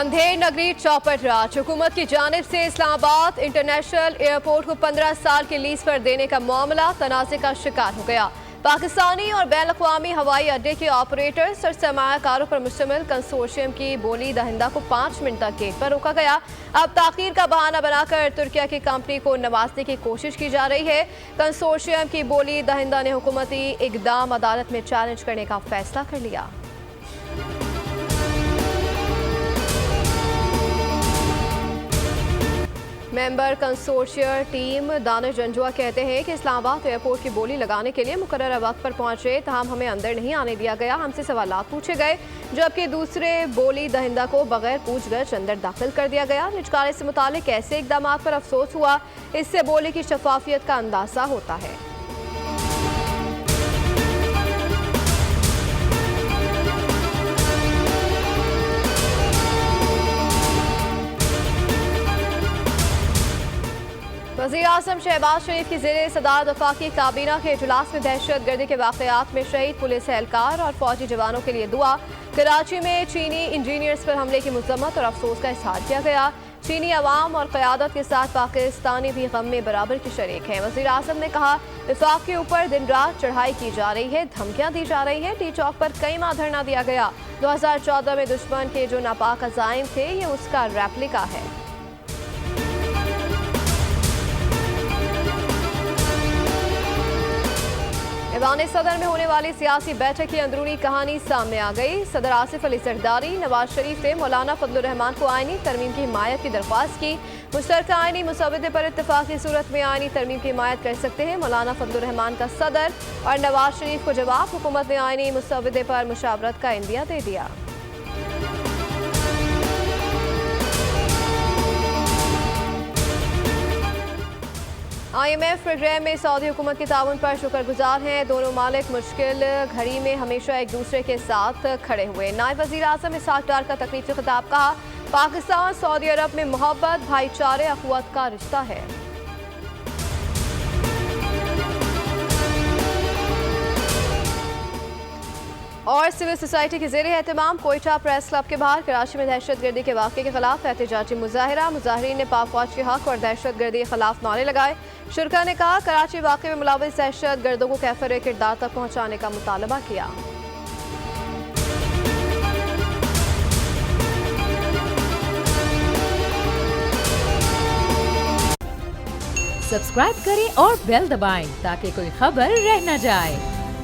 अंधेर नगरी चौपट राज हुकूमत की जानिब से इस्लामाबाद इंटरनेशनल एयरपोर्ट को 15 साल के लीज पर देने का मामला तनाज़े का शिकार हो गया। पाकिस्तानी और बैन अवी हवाई अड्डे के ऑपरेटर और सरमायाकारों पर मुश्तमिल कंसोर्शियम की बोली दहिंदा को 5 मिनट तक गेट पर रोका गया। अब ताखीर का बहाना बनाकर तुर्किया की कंपनी को नवाजने की कोशिश की जा रही है। कंसोर्शियम की बोली दहिंदा ने हुकूमती इकदाम अदालत में चैलेंज करने का फैसला कर लिया। Member consortium team Danish Janjua कहते हैं कि इस्लामाबाद एयरपोर्ट की बोली लगाने के लिए मुकर्रर वक्त पर पहुंचे, तहम हमें अंदर नहीं आने दिया गया। हमसे सवालात पूछे गए, जबकि दूसरे बोली दहिंदा को बगैर पूछगछ अंदर दाखिल कर दिया गया। निचकारे से मुतालिक ऐसे इकदाम पर अफसोस हुआ, इससे बोली की शफाफियत का अंदाजा होता है। वज़ीर आज़म शहबाज शरीफ की ज़ेरे सदारत वफाकी काबीना के इजलास में दहशत गर्दी के वाक़यात में शहीद पुलिस एहलकार और फौजी जवानों के लिए दुआ। कराची में चीनी इंजीनियर्स पर हमले की मज़म्मत और अफसोस का इजहार किया गया। चीनी अवाम और क़यादत के साथ पाकिस्तानी भी गम में बराबर की शरीक हैं। वज़ीर आज़म ने कहा, वफाक के ऊपर दिन रात चढ़ाई की जा रही है, धमकियाँ दी जा रही हैं। टी चौक पर कई माह धरना दिया गया। 2014 में दुश्मन के जो नापाक अज़ाइम थे, ये उसका रेप्लिका है। ऐवान सदर में होने वाली सियासी बैठक की अंदरूनी कहानी सामने आ गई। सदर आसिफ अली जरदारी नवाज शरीफ ने मौलाना फजलुर रहमान को आईनी तरमीम की हिमायत की दरख्वास्त की। मुश्तरका आईनी मुसवदे पर इत्तेफाक की सूरत में आईनी तरमीम की हिमायत कर सकते हैं मौलाना फजलुर रहमान का सदर, और नवाज शरीफ को जवाब, हुकूमत ने आईनी मुसवदे पर मुशावरत का इंदिया दे दिया। IMF प्रोग्राम में सऊदी हुकूमत की ताउन पर शुक्रगुजार हैं। दोनों मालिक मुश्किल घड़ी में हमेशा एक दूसरे के साथ खड़े हुए। नायब वज़ीर आज़म इसहाक डार का तकरीब से खिताब, कहा, पाकिस्तान सऊदी अरब में मोहब्बत, भाईचारे, अखुवत का रिश्ता है। और सिविल सोसाइटी के ज़ेरे एहतमाम कोयटा प्रेस क्लब के बाहर कराची में दहशत गर्दी के वाक़े के खिलाफ एहतजाजी मुजाहिरा। मुजाहिरीन ने पाक फौज के हक और दहशत गर्दी के खिलाफ नारे लगाए। शुरका ने कहा, कराची वाक़े में मुलव्वस दहशत गर्दों को कैफर किरदार तक पहुँचाने का मुतालबा किया। सब्सक्राइब करें और बेल दबाएं ताकि कोई खबर रह न जाए।